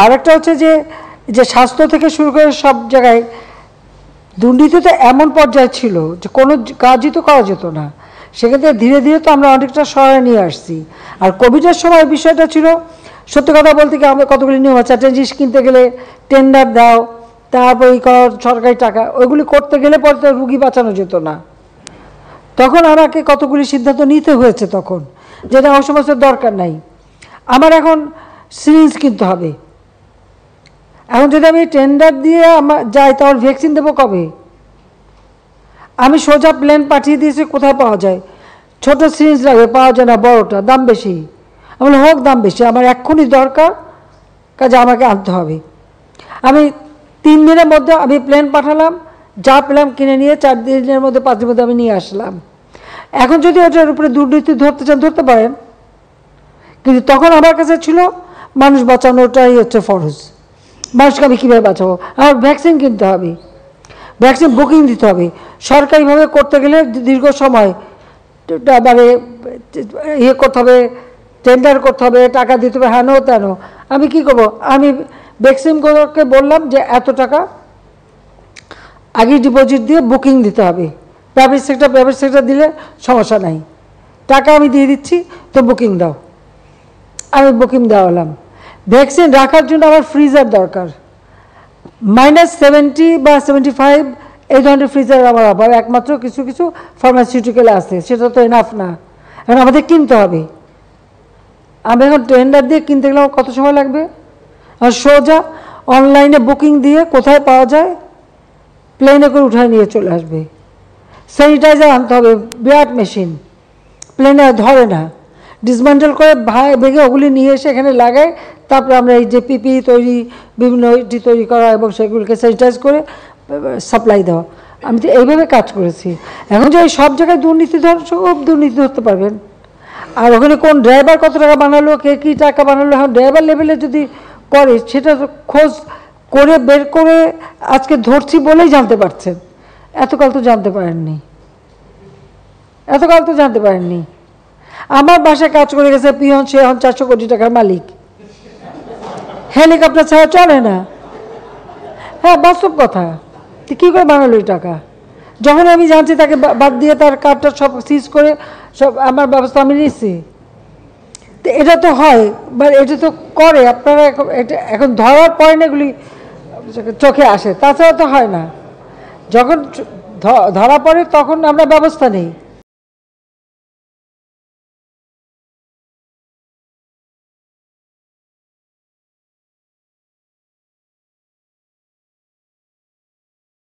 আর একটা হচ্ছে যে যে স্বাস্থ্য থেকে শুরু করে সব জায়গায় দুর্নীতি তো এমন পর্যায়ে ছিল যে কোনো কাজই তো করা যেত না। সেখান থেকে ধীরে ধীরে তো আমরা অনেকটা সহায় নিয়ে আসছি। আর কোভিডের সময় বিষয়টা ছিল, সত্যি কথা বলতে কি, আমরা কতগুলি নিয়ম আছে, একটা জিনিস কিনতে গেলে টেন্ডার দাও, তারপর এই কর সরকারি টাকা, ওইগুলি করতে গেলে পরে তো রুগী বাঁচানো যেত না। তখন আমাকে কতগুলি সিদ্ধান্ত নিতে হয়েছে তখন, যেটা আমার সমস্ত দরকার নাই। আমার এখন সিরিঞ্জ কিনতে হবে, এখন যদি আমি টেন্ডার দিয়ে আমার যাই তাহলে ভ্যাকসিন দেবো কবে? আমি সোজা প্লেন পাঠিয়ে দিয়েছি, কোথায় পাওয়া যায়? ছোট সিরিঞ্জ লাগবে, পাওয়া যায় না, বড়টা দাম বেশি। আমি হোক দাম বেশি, আমার এক্ষুনি দরকার, কাজে আমাকে আনতে হবে। আমি 3 দিনের মধ্যে আমি প্লেন পাঠালাম, যা পেলাম কিনে নিয়ে 4 দিনের মধ্যে 5 দিনের মধ্যে আমি নিয়ে আসলাম। এখন যদি ওটার উপরে দুর্নীতি ধরতে চান ধরতে পারেন, কিন্তু তখন আমার কাছে ছিল মানুষ বাঁচানোটাই হচ্ছে ফরজ। মানুষকে আমি কীভাবে বাঁচাবো? আমার ভ্যাকসিন কিনতে হবে, ভ্যাকসিন বুকিং দিতে হবে, সরকারিভাবে করতে গেলে দীর্ঘ সময় মানে ইয়ে করতে হবে, টেন্ডার করতে হবে, টাকা দিতে হবে, হ্যানো তেন। আমি কি করব? আমি ভ্যাকসিনগুলোকে বললাম যে এত টাকা আগে ডিপোজিট দিয়ে বুকিং দিতে হবে। প্রাইভেট সেক্টর দিলে সমস্যা নাই, টাকা আমি দিয়ে দিচ্ছি, তো বুকিং দাও। আমি বুকিং দেওয়ালাম। ভ্যাকসিন রাখার জন্য আমার ফ্রিজার দরকার, -70 বা 75 এই ধরনের ফ্রিজার আমার অভাব, একমাত্র কিছু কিছু ফার্মাসিউটিক্যাল আছে, সেটা তো এনাফ না, এখন আমাদের কিনতে হবে। আমি এখন টেন্ডার দিয়ে কিনতে গেলে কত সময় লাগবে? আর সোজা অনলাইনে বুকিং দিয়ে কোথায় পাওয়া যায় প্লেনে করে উঠায় নিয়ে চলে আসবে। স্যানিটাইজার আনতে হবে, বিরাট মেশিন, প্লেনে ধরে না, ডিসমেন্টাল করে ভেঙে ওগুলি নিয়ে এসে এখানে লাগায়, তারপরে আমরা এই যে পিপি তৈরি, বিভিন্ন তৈরি করা এবং সেগুলোকে স্যানিটাইজ করে সাপ্লাই দেওয়া। আমি তো এইভাবে কাজ করেছি। এখন যে সব জায়গায় দুর্নীতি সব দুর্নীতি ধরতে পারবেন। আর ওখানে কোন ড্রাইভার কত টাকা বানালো, কে কী টাকা বানালো, এখন ড্রাইভার লেভেলে যদি করে সেটা খোঁজ করে বের করে আজকে ধরছি বলেই জানতে পারছেন, এতকাল তো জানতে পারেননি, এতকাল তো জানতে পারেননি। আমার বাসায় কাজ করে গেছে পিয়ন, সে এখন 400 কোটি টাকার মালিক, হেলিকপ্টার ছাড়া চলে না। হ্যাঁ, বাস্তব কথা। কী করে বানালো এই টাকা? যখন আমি জানছি তাকে বাদ দিয়ে তার কার্ডটা সব সিজ করে সব আমার ব্যবস্থা আমি নিচ্ছি। তো এটা তো হয়, বা এটা তো করে আপনারা, এটা এখন ধরার পরে না এগুলি চোখে আসে, তাছাড়া তো হয় না। যখন ধরা পড়ে তখন আমরা ব্যবস্থা নেই।